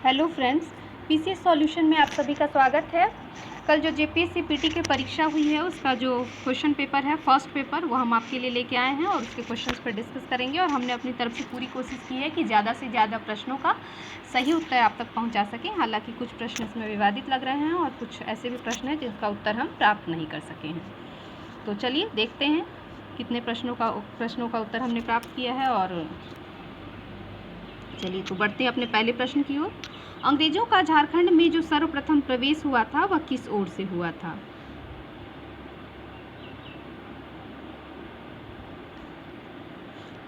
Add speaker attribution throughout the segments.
Speaker 1: Hello friends, PCS solution में आप सभी का स्वागत है। कल जो जेपीएससी पीटी की परीक्षा हुई है उसका जो क्वेश्चन पेपर है, फर्स्ट पेपर, वो हम आपके लिए लेके आए हैं और उसके क्वेश्चंस पर डिस्कस करेंगे। और हमने अपनी तरफ से पूरी कोशिश की है कि ज़्यादा से ज़्यादा प्रश्नों का सही उत्तर आप तक पहुँचा सकें। हालाँकि कुछ प्रश्न इसमें विवादित लग रहे हैं और कुछ ऐसे भी प्रश्न हैं जिसका उत्तर हम प्राप्त नहीं कर सके हैं। तो चलिए देखते हैं कितने प्रश्नों का उत्तर हमने प्राप्त किया है। और चलिए तो बढ़ते हैं अपने पहले प्रश्न की ओर। अंग्रेजों का झारखंड में जो सर्वप्रथम प्रवेश हुआ था वह किस ओर से हुआ था?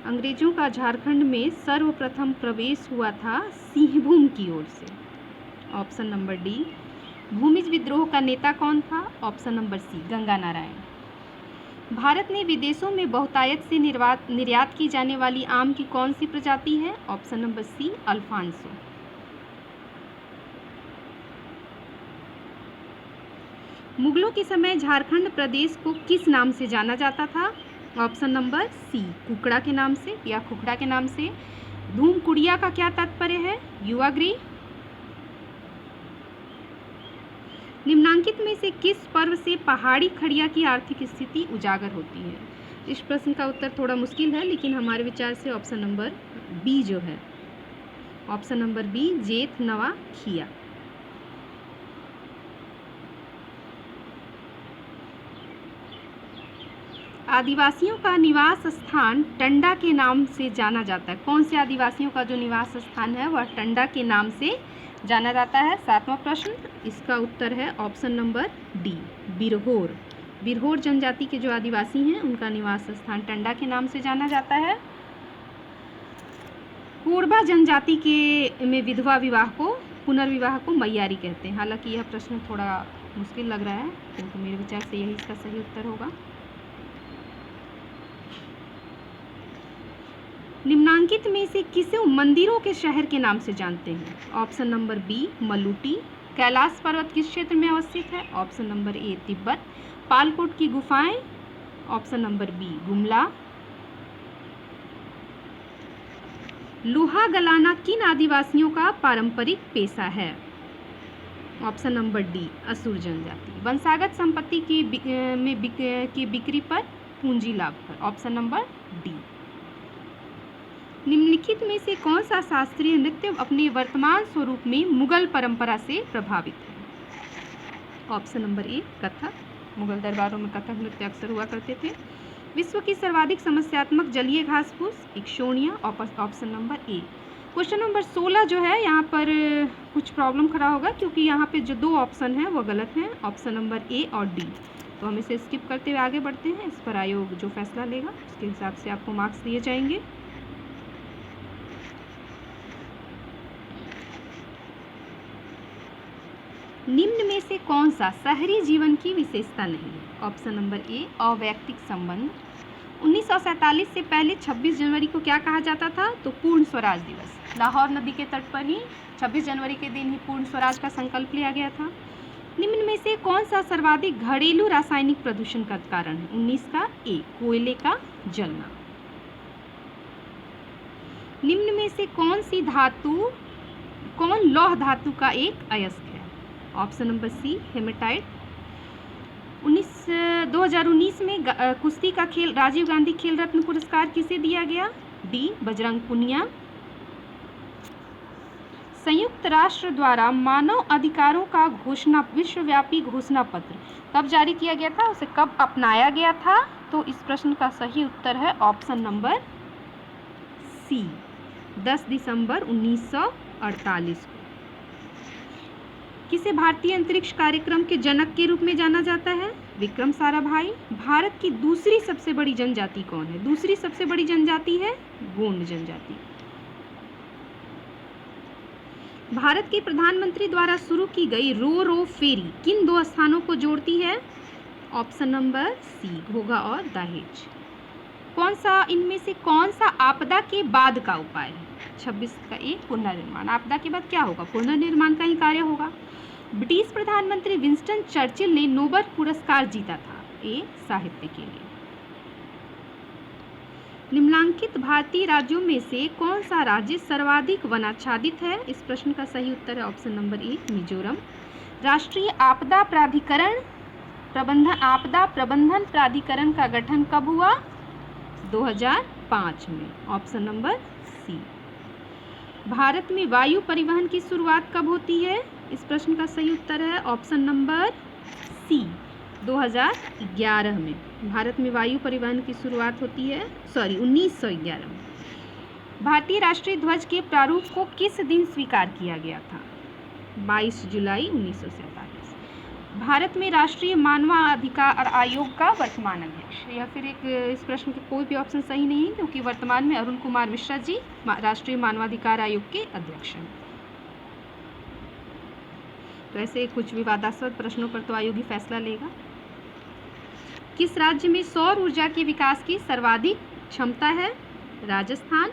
Speaker 1: अंग्रेजों का झारखंड में सर्वप्रथम प्रवेश हुआ था सिंहभूम की ओर से। Option number D. भूमिज विद्रोह का नेता कौन था? Option number C, Ganga Narayan. भारत ने विदेशों में बहुतायत से निर्यात की जाने वाली आम की कौन सी प्रजाति है? Option number C, Alphonso. मुगलों के समय झारखंड प्रदेश को किस नाम से जाना जाता था? ऑप्शन नंबर सी, कुकड़ा के नाम से या खुखड़ा के नाम से। धूमकुड़िया का क्या तात्पर्य है? युवागृह। निम्नांकित में से किस पर्व से पहाड़ी खड़िया की आर्थिक स्थिति उजागर होती है? इस प्रश्न का उत्तर थोड़ा मुश्किल है, लेकिन हमारे विचार से ऑप्शन नंबर बी जो है, ऑप्शन नंबर बी, जेठ नवा खिया। आदिवासियों का निवास स्थान टंडा के नाम से जाना जाता है। कौन से आदिवासियों का जो निवास स्थान है वह टंडा के नाम से जाना जाता है? सातवां प्रश्न, इसका उत्तर है option number D, Birhor. Birhor जनजाति के जो आदिवासी हैं उनका निवास स्थान टंडा के नाम से जाना जाता है। कोरबा जनजाति के में विधवा विवाह को, पुनर्विवाह को मैयारी कहते हैं। हालांकि यह प्रश्न थोड़ा मुश्किल लग रहा है, क्योंकि मेरे विचार से यही इसका सही उत्तर होगा। निम्नांकित में से किसे मंदिरों के शहर के नाम से जानते हैं? Option number B, Maluti. Kailash पर्वत किस क्षेत्र में अवस्थित है? Option number A, Tibet. Palkot की गुफाएं? Option number B, Gumla. लोहा गलाना किन आदिवासियों का पारंपरिक पेशा है? ऑप्शन नंबर डी, असुर जनजाति। वंशागत संपत्ति की बिक्री पर, पूंजी लाभ पर। Option number D. निम्नलिखित में से कौन सा शास्त्रीय नृत्य अपने वर्तमान स्वरूप में मुगल परंपरा से प्रभावित है? Option number A, Kathak. Mughal दरबारों में कथक नृत्य अक्सर हुआ करते थे। विश्व की सर्वाधिक समस्यात्मक जलीय घास फूस, इक्शोनिया। Option number A. Question number 16 जो है, यहाँ पर कुछ प्रॉब्लम खड़ा होगा, क्योंकि यहाँ पे जो दो ऑप्शन हैं वो गलत हैं, ऑप्शन नंबर ए और डी। तो हम इसे स्किप करते हुए आगे बढ़ते हैं। इस पर आयोग जो फैसला लेगा उसके हिसाब से आपको मार्क्स दिए जाएंगे। निम्न में से कौन सा शहरी जीवन की विशेषता नहीं है? ऑप्शन नंबर ए, अवैयक्तिक संबंध। 1947 से पहले 26 जनवरी को क्या कहा जाता था? तो पूर्ण स्वराज दिवस। लाहौर नदी के तट पर ही 26 जनवरी के दिन ही पूर्ण स्वराज का संकल्प लिया गया था। निम्न में से कौन सा सर्वाधिक घरेलू रासायनिक प्रदूषण का कारण है? 19 का ए, कोयले का जलना। निम्न में से कौन लौह धातु का एक अयस्क है? ऑप्शन नंबर सी, हेमेटाइट। 2019 में कुश्ती का खेल राजीव गांधी खेल रत्न पुरस्कार किसे दिया गया? डी, बजरंग पुनिया। संयुक्त राष्ट्र द्वारा मानव अधिकारों का विश्वव्यापी घोषणा पत्र कब जारी किया गया था? उसे कब अपनाया गया था? तो इस प्रश्न का सही उत्तर है ऑप्शन नंबर सी, 10 दिसंबर 1948 को। किसे भारतीय अंतरिक्ष कार्यक्रम के जनक के रूप में जाना जाता है? विक्रम साराभाई। भारत की दूसरी सबसे बड़ी जनजाति कौन है? दूसरी सबसे बड़ी जनजाति है गोंड जनजाति। भारत के प्रधानमंत्री द्वारा शुरू की गई रो फेरी किन दो स्थानों को जोड़ती है? ऑप्शन नंबर सी, घोघा और दहेज। इनमें से कौन सा आपदा के बाद का उपाय है? 26 का ए, पुनर्निर्माण। आपदा के बाद क्या होगा? पुनर्निर्माण का ही कार्य होगा। ब्रिटिश प्रधानमंत्री विंस्टन चर्चिल ने नोबेल पुरस्कार जीता था? ए, साहित्य के लिए। निम्नलिखित भारतीय राज्यों में से कौन सा राज्य सर्वाधिक वनाच्छादित है? इस प्रश्न का सही उत्तर है ऑप्शन नंबर ए, मिजोरम। राष्ट्रीय आपदा प्रबंधन प्राधिकरण का गठन कब हुआ? 2005 में, ऑप्शन नंबर सी। भारत में वायु परिवहन की शुरुआत कब होती है? इस प्रश्न का सही उत्तर है ऑप्शन नंबर सी, 2011 में। भारत में वायु परिवहन की शुरुआत होती है 1911 में। भारतीय राष्ट्रीय ध्वज के प्रारूप को किस दिन स्वीकार किया गया था? 22 जुलाई 1947। भारत में राष्ट्रीय मानवाधिकार आयोग का वर्तमान अध्यक्ष, या फिर इस प्रश्न के कोई भी ऑप्शन सही नहीं है क्योंकि वर्तमान में अरुण कुमार मिश्रा जी राष्ट्रीय मानवाधिकार आयोग के अध्यक्ष हैं। तो ऐसे कुछ विवादास्पद प्रश्नों पर तो आयोग ही फैसला लेगा। किस राज्य में सौर ऊर्जा के विकास की सर्वाधिक क्षमता है? राजस्थान।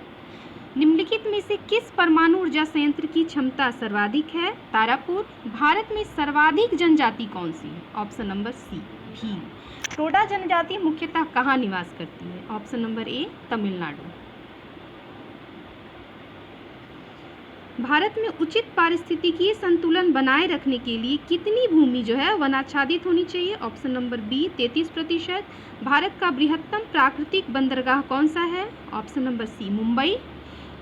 Speaker 1: निम्नलिखित में से किस परमाणु ऊर्जा संयंत्र की क्षमता सर्वाधिक है? तारापुर। भारत में सर्वाधिक जनजाति कौन सी है? Option number C, Bhil. Toda जनजाति मुख्यतः कहाँ निवास करती है? Option number A, Tamil Nadu. Bharat में उचित पारिस्थितिकीय संतुलन बनाए रखने के लिए कितनी भूमि जो है वनाच्छादित होनी चाहिए? Option number B, 33%। भारत का बृहत्तम प्राकृतिक बंदरगाह कौन सा है? Option number C, Mumbai.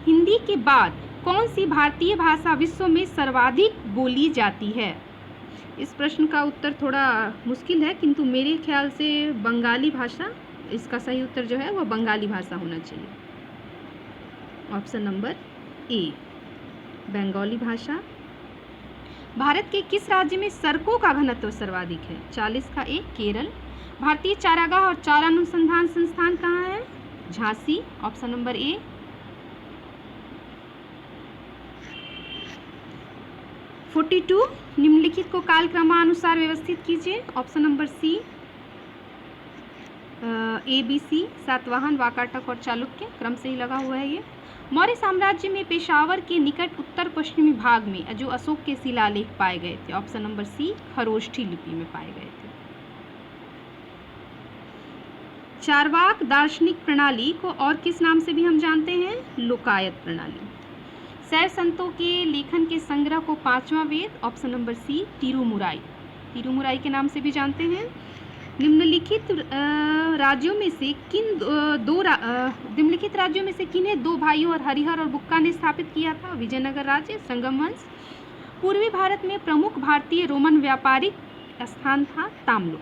Speaker 1: Hindi के बाद कौन सी भारतीय भाषा विश्व में सर्वाधिक बोली जाती है? इस प्रश्न का उत्तर थोड़ा मुश्किल है, किंतु मेरे ख्याल से बंगाली भाषा, इसका सही उत्तर जो है वह बंगाली भाषा होना चाहिए। ऑप्शन नंबर ए, बंगाली भाषा। भारत के किस राज्य में सड़कों का घनत्व सर्वाधिक है? 40 का ए, केरल। भारतीय चारागाह और चारा अनुसंधान संस्थान कहाँ है? Jhansi, option number A. निम्नलिखित को कालक्रमानुसार व्यवस्थित कीजिए। Option number C, A B C, Satavahana, Vakataka और चालुक्य, क्रम से ही लगा हुआ है ये। मौर्य साम्राज्य में पेशावर के निकट उत्तर पश्चिमी भाग में जो अशोक के शिलालेख पाए गए थे? ऑप्शन नंबर सी, खरोष्ठी लिपि में पाए गए थे। चार्वाक दार्शनिक प्रणाली को और किस नाम से भी हम जानते हैं? लोकायत प्रणाली। शैव संतों के लेखन के संग्रह को पांचवा वेद? ऑप्शन नंबर सी, तिरुमुराई के नाम से भी जानते हैं। निम्नलिखित राज्यों में से किन्हें दो भाइयों और हरिहर और बुक्का ने स्थापित किया था? विजयनगर राज्य, संगम वंश। पूर्वी भारत में प्रमुख भारतीय रोमन व्यापारिक स्थान था? ताम्लुक।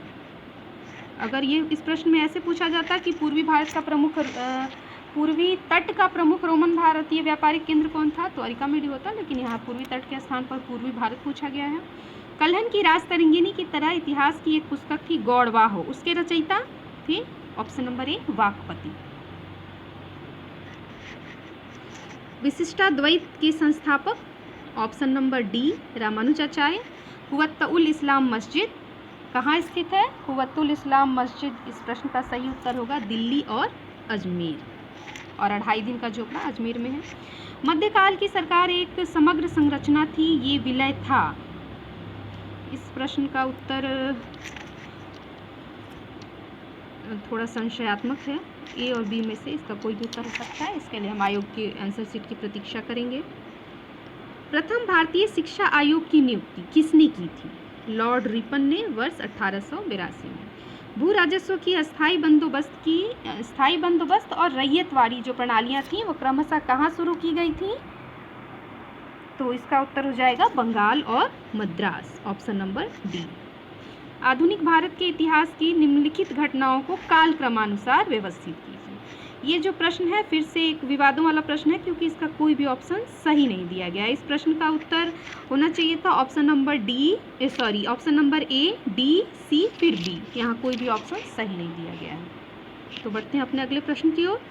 Speaker 1: अगर ये इस प्रश्न में ऐसे पूछा जाता कि पूर्वी तट का प्रमुख रोमन भारतीय व्यापारिक केंद्र कौन था, तो अरिकामेडी होता, लेकिन यहाँ पूर्वी तट के स्थान पर पूर्वी भारत पूछा गया है। कल्हन की राजतरंगिणी की तरह इतिहास की एक पुस्तक थी गौड़वाह, उसके रचयिता थे? ऑप्शन नंबर ए, वाकपति। विशिष्टाद्वैत के संस्थापक? Option number D, Ramanujacharya. Quwwat-ul Islam मस्जिद कहाँ स्थित है? हुव्वत्तुल इस्लाम मस्जिद, इस प्रश्न का सही उत्तर होगा दिल्ली और अजमेर, और 2.5 दिन का झोपड़ा अजमेर में है। मध्यकाल की सरकार एक समग्र संरचना थी, ये विलय था? इस प्रश्न का उत्तर थोड़ा संशयात्मक है, ए और बी में से इसका कोई भी उत्तर हो सकता है। इसके लिए हम आयोग के आंसर शीट की प्रतीक्षा करेंगे। प्रथम भारतीय शिक्षा आयोग की नियुक्ति किसने की थी? लॉर्ड रिपन ने, वर्ष 1882 में। भू राजस्व की स्थायी बंदोबस्त और रैयतवाड़ी जो प्रणालियां थीं वो क्रमशः कहाँ शुरू की गई थी? तो इसका उत्तर हो जाएगा बंगाल और मद्रास, ऑप्शन नंबर डी। आधुनिक भारत के इतिहास की निम्नलिखित घटनाओं को काल क्रमानुसार व्यवस्थित कीजिए। ये जो प्रश्न है फिर से एक विवादों वाला प्रश्न है क्योंकि इसका कोई भी ऑप्शन सही नहीं दिया गया। इस प्रश्न का उत्तर होना चाहिए था ऑप्शन नंबर ए, डी, सी फिर बी। यहाँ कोई भी ऑप्शन सही नहीं दिया गया है। तो बढ़ते हैं अपने अगले प्रश्न की ओर।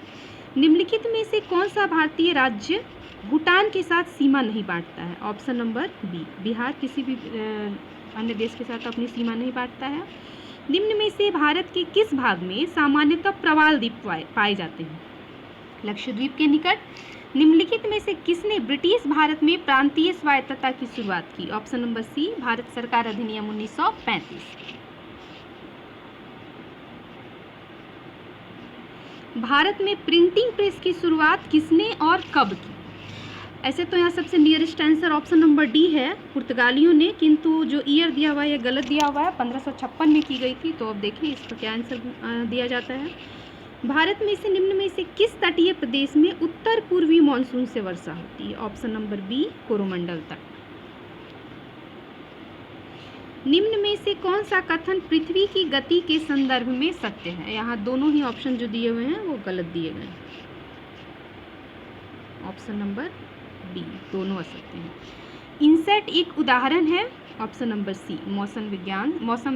Speaker 1: निम्नलिखित में से कौन सा भारतीय राज्य भूटान के साथ सीमा नहीं बांटता है? ऑप्शन नंबर बी, बिहार किसी भी अन्य देश के साथ अपनी सीमा नहीं बांटता है। निम्न में से भारत के किस भाग में सामान्यतः प्रवाल द्वीप पाए जाते हैं? लक्षद्वीप के निकट। निम्नलिखित में से किसने ब्रिटिश भारत में प्रांतीय स्वायत्तता की शुरुआत की? ऑप्शन नंबर सी, भारत सरकार अधिनियम 1935। भारत में प्रिंटिंग प्रेस की शुरुआत किसने और कब की? ऐसे तो यहाँ सबसे nearest answer option number D है, पुर्तगालियों ने, किंतु जो ईयर दिया हुआ है ये गलत दिया हुआ है, 1556 में की गई थी। तो अब देखिए इसका क्या आंसर दिया जाता है। भारत में से निम्न में से किस तटीय प्रदेश में उत्तर पूर्वी मानसून से वर्षा होती है? ऑप्शन नंबर बी, कोरोमंडल तट। निम्न में से कौन सा कथन पृथ्वी की गति के संदर्भ में सत्य है? यहाँ दोनों ही ऑप्शन जो दिए हुए हैं वो गलत दिए गए हैं। ऑप्शन नंबर बी, दोनों असत्य हैं। इनसेट एक उदाहरण है। ऑप्शन नंबर सी, मौसम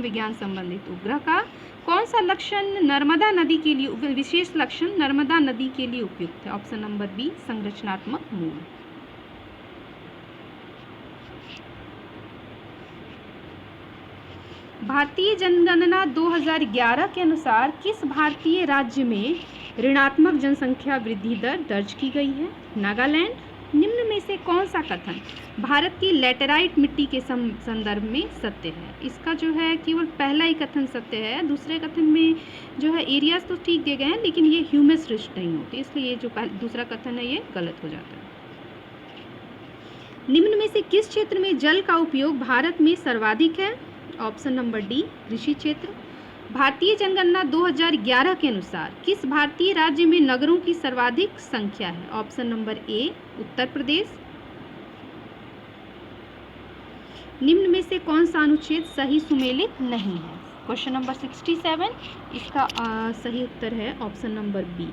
Speaker 1: विज्ञान संबंधित उपग्रह का। कौन सा लक्षण नर्मदा नदी के लिए, विशेष लक्षण नर्मदा नदी के लिए उपयुक्त है? ऑप्शन नंबर बी, संरचनात्मक मूल। भारतीय जनगणना 2011 के अनुसार किस भारतीय राज्य में ऋणात्मक जनसंख्या वृद्धि दर दर्ज की गई है? नागालैंड। निम्न में से कौन सा कथन भारत की लैटेराइट मिट्टी के संदर्भ में सत्य है? इसका जो है केवल पहला ही कथन सत्य है, दूसरे कथन में जो है एरियाज तो ठीक दिए गए हैं लेकिन ये ह्यूमस रिच नहीं होती, इसलिए ये जो दूसरा कथन है ये गलत हो जाता है। निम्न में से किस क्षेत्र में जल का उपयोग भारत में सर्वाधिक है? ऑप्शन नंबर डी, कृषि क्षेत्र। भारतीय जनगणना 2011 के अनुसार किस भारतीय राज्य में नगरों की सर्वाधिक संख्या है? ऑप्शन नंबर ए, उत्तर प्रदेश। निम्न में से कौन सा अनुच्छेद सही सुमेलित नहीं है? क्वेश्चन नंबर 67, इसका सही उत्तर है ऑप्शन नंबर बी,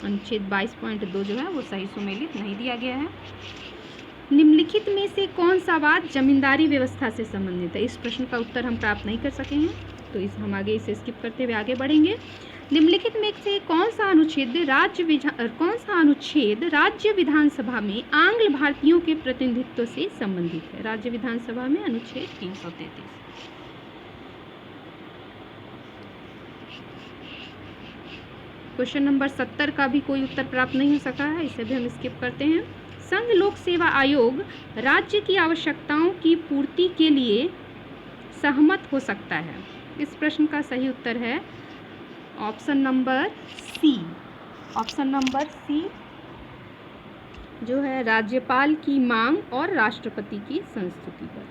Speaker 1: अनुच्छेद 22.2 जो है वो सही सुमेलित नहीं दिया गया है। निम्नलिखित में से कौन सा वाद जमींदारी व्यवस्था से संबंधित है? इस प्रश्न का उत्तर हम प्राप्त नहीं कर सके हैं, तो हम आगे इसे स्किप करते हुए आगे बढ़ेंगे। निम्नलिखित में से कौन सा अनुच्छेद राज्य विधानसभा में आंग्ल भारतीयों के प्रतिनिधित्व से संबंधित है? राज्य विधानसभा में अनुच्छेद 333। क्वेश्चन नंबर 70 का भी कोई उत्तर प्राप्त नहीं हो सका है, इसे भी हम स्किप करते हैं। संघ लोक सेवा आयोग राज्य की आवश्यकताओं की पूर्ति के लिए सहमत हो सकता है? इस प्रश्न का सही उत्तर है option number C. Option number C जो है राज्यपाल की मांग और राष्ट्रपति की संस्तुति पर।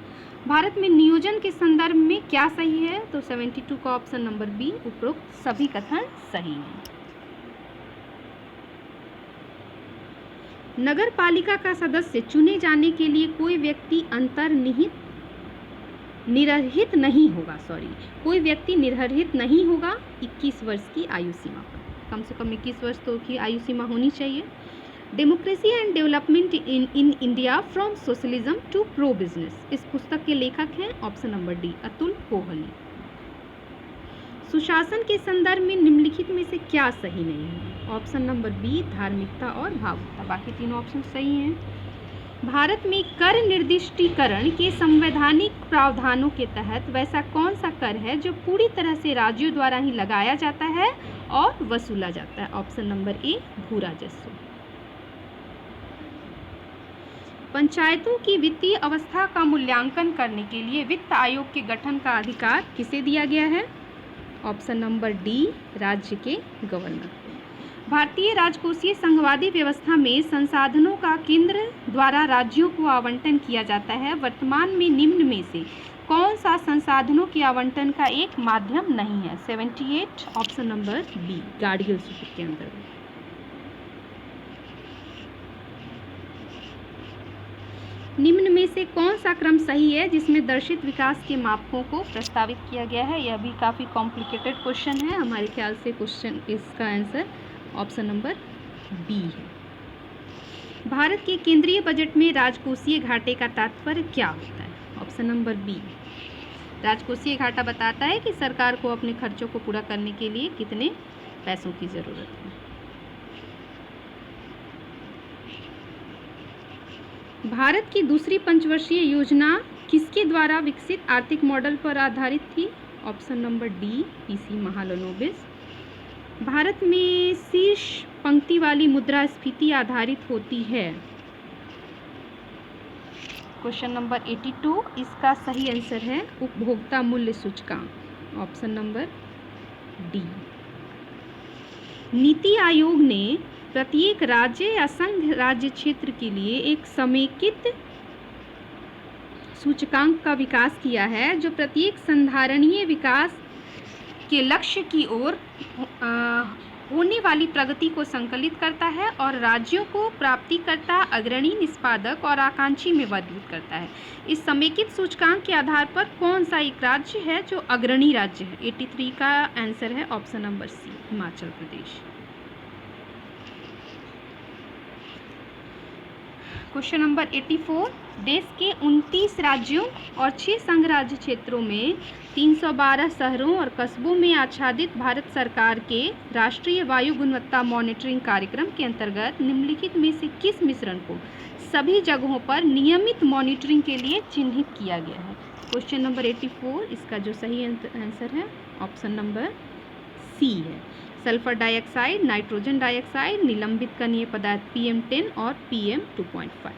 Speaker 1: भारत में नियोजन के संदर्भ में क्या सही है? तो 72 का ऑप्शन नंबर बी, उपरोक्त सभी कथन सही हैं। नगर पालिका का सदस्य चुने जाने के लिए कोई व्यक्ति निर्हित नहीं होगा 21 वर्ष की आयु सीमा पर। कम से कम 21 वर्ष तो की आयु सीमा होनी चाहिए। Democracy and development in India from socialism to pro business, इस पुस्तक के लेखक हैं option number D, Atul Kohli. सुशासन के संदर्भ में निम्नलिखित में से क्या सही नहीं है? ऑप्शन नंबर बी, धार्मिकता और भावुकता। बाकी तीनों ऑप्शन सही हैं। भारत में कर निर्दिष्टीकरण के संवैधानिक प्रावधानों के तहत वैसा कौन सा कर है जो पूरी तरह से राज्यों द्वारा ही लगाया जाता है और वसूला जाता है? ऑप्शन नंबर ए, भू राजस्व। पंचायतों की वित्तीय अवस्था का मूल्यांकन करने के लिए वित्त आयोग के गठन का अधिकार किसे दिया गया है? ऑप्शन नंबर डी, राज्य के गवर्नर। भारतीय राजकोषीय संघवादी व्यवस्था में संसाधनों का केंद्र द्वारा राज्यों को आवंटन किया जाता है। वर्तमान में निम्न में से कौन सा संसाधनों के आवंटन का एक माध्यम नहीं है? 78 ऑप्शन नंबर बी, गार्डियल सूत्र के अंतर्गत। निम्न में से कौन सा क्रम सही है जिसमें दर्शित विकास के मापकों को प्रस्तावित किया गया है? यह भी काफ़ी कॉम्प्लिकेटेड क्वेश्चन है, हमारे ख्याल से क्वेश्चन इसका आंसर ऑप्शन नंबर बी है। भारत के केंद्रीय बजट में राजकोषीय घाटे का तात्पर्य क्या होता है? ऑप्शन नंबर बी, राजकोषीय घाटा बताता है कि सरकार को अपने खर्चों को पूरा करने के लिए कितने पैसों की जरूरत है। भारत की दूसरी पंचवर्षीय योजना किसके द्वारा विकसित आर्थिक मॉडल पर आधारित थी? Option number D, PC Mahalanobis. Bharat में शीर्ष पंक्ति वाली मुद्रास्फीति आधारित होती है? क्वेश्चन नंबर 82, इसका सही आंसर है उपभोक्ता मूल्य सूचकांक, option number D. NITI Aayog ने प्रत्येक राज्य या संघ राज्य क्षेत्र के लिए एक समेकित सूचकांक का विकास किया है जो प्रत्येक संधारणीय विकास के लक्ष्य की ओर होने वाली प्रगति को संकलित करता है और राज्यों को प्राप्तिकर्ता, अग्रणी, निष्पादक और आकांक्षी में वर्गीकृत करता है। इस समेकित सूचकांक के आधार पर कौन सा एक राज्य है जो अग्रणी राज्य है? 83 का आंसर है ऑप्शन नंबर सी, हिमाचल प्रदेश। क्वेश्चन नंबर 84, देश के 29 राज्यों और 6 संघ राज्य क्षेत्रों में 312 शहरों और कस्बों में आच्छादित भारत सरकार के राष्ट्रीय वायु गुणवत्ता मॉनिटरिंग कार्यक्रम के अंतर्गत निम्नलिखित में से किस मिश्रण को सभी जगहों पर नियमित मॉनिटरिंग के लिए चिन्हित किया गया है? क्वेश्चन नंबर 84, इसका जो सही आंसर है ऑप्शन नंबर सी है। सल्फर डाइऑक्साइड, नाइट्रोजन डाइऑक्साइड, निलंबित कणीय पदार्थ PM10 और PM2.5।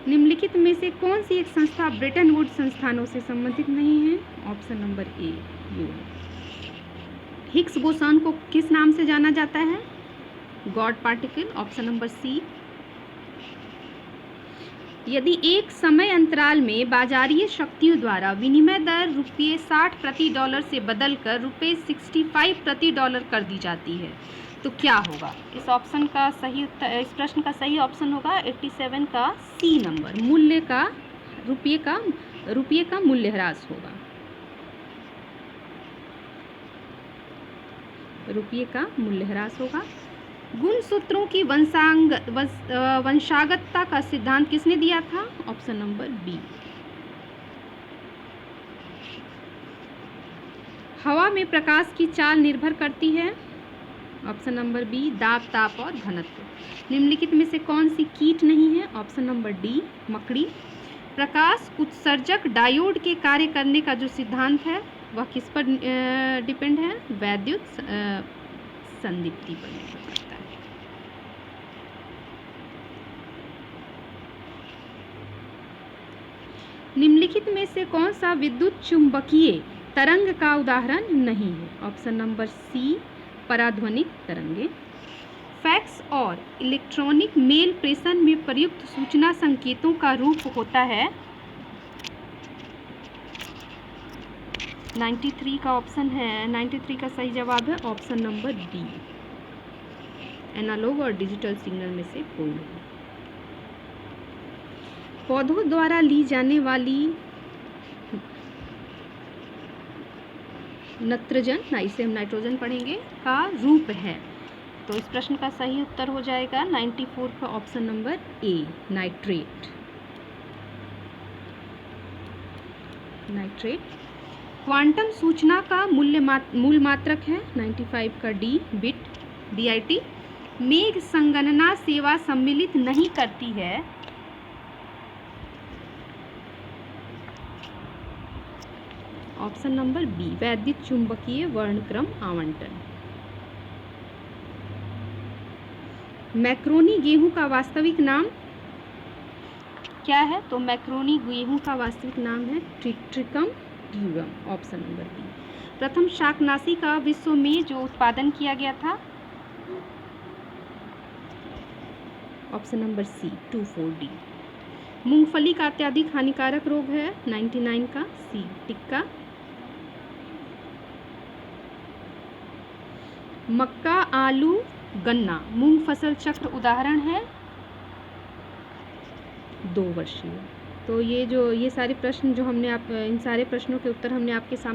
Speaker 1: निम्नलिखित में से कौन सी एक संस्था ब्रेटन वुड्स संस्थानों से संबंधित नहीं है? ऑप्शन नंबर ए यू है। हिग्स बोसॉन को किस नाम से जाना जाता है? God particle, option number C. यदि एक समय अंतराल में बाजारीय शक्तियों द्वारा विनिमय दर ₹60 प्रति डॉलर से बदलकर ₹65 प्रति डॉलर कर दी जाती है तो क्या होगा? इस ऑप्शन का सही उत्तर, इस प्रश्न का सही ऑप्शन होगा 87 का सी नंबर, मूल्य का रुपये का मूल्यह्रास होगा। रुपये का मूल्यह्रास होगा। गुणसूत्रों की वंशागतता का सिद्धांत किसने दिया था? Option number B. हवा में प्रकाश की चाल निर्भर करती है? ऑप्शन नंबर बी, दाब, ताप और घनत्व। निम्नलिखित में से कौन सी कीट नहीं है? ऑप्शन नंबर डी, मकड़ी। प्रकाश उत्सर्जक डायोड के कार्य करने का जो सिद्धांत है वह किस पर डिपेंड है? वैद्युत संदीप्ति पर निर्भर करता है। निम्नलिखित में से कौन सा विद्युत चुंबकीय तरंग का उदाहरण नहीं है? ऑप्शन नंबर सी, पराध्वनिक तरंगे। फैक्स और इलेक्ट्रॉनिक मेल प्रेषण में प्रयुक्त सूचना संकेतों का रूप होता है? 93 का ऑप्शन है, 93 का सही जवाब है ऑप्शन नंबर डी, एनालॉग और डिजिटल सिग्नल में से कोई नहीं। पौधों द्वारा ली जाने वाली नत्रजन, इसे हम नाइट्रोजन पढ़ेंगे, का रूप है तो इस प्रश्न का सही उत्तर हो जाएगा 94 का ऑप्शन नंबर ए, नाइट्रेट। क्वांटम सूचना का मूल मात्रक है 95 का डी, बिट, BIT। मेघ संगणना सेवा सम्मिलित नहीं करती है? ऑप्शन नंबर बी, वैद्युत चुंबकीय वर्णक्रम आवंटन। मैक्रोनी गेहूं का वास्तविक नाम क्या है? तो मैक्रोनी गेहूं का वास्तविक नाम है Triticum durum, option number B. प्रथम शाकनाशी का विश्व में जो उत्पादन किया गया था? Option number C, 24D। मूंगफली का अत्यधिक हानिकारक रोग है 99 का सी, टिक्का। मक्का, आलू, गन्ना, मूंग फसल चक्र उदाहरण है 2 वर्षीय। तो ये सारे प्रश्न जो हमने इन सारे प्रश्नों के उत्तर हमने आपके सामने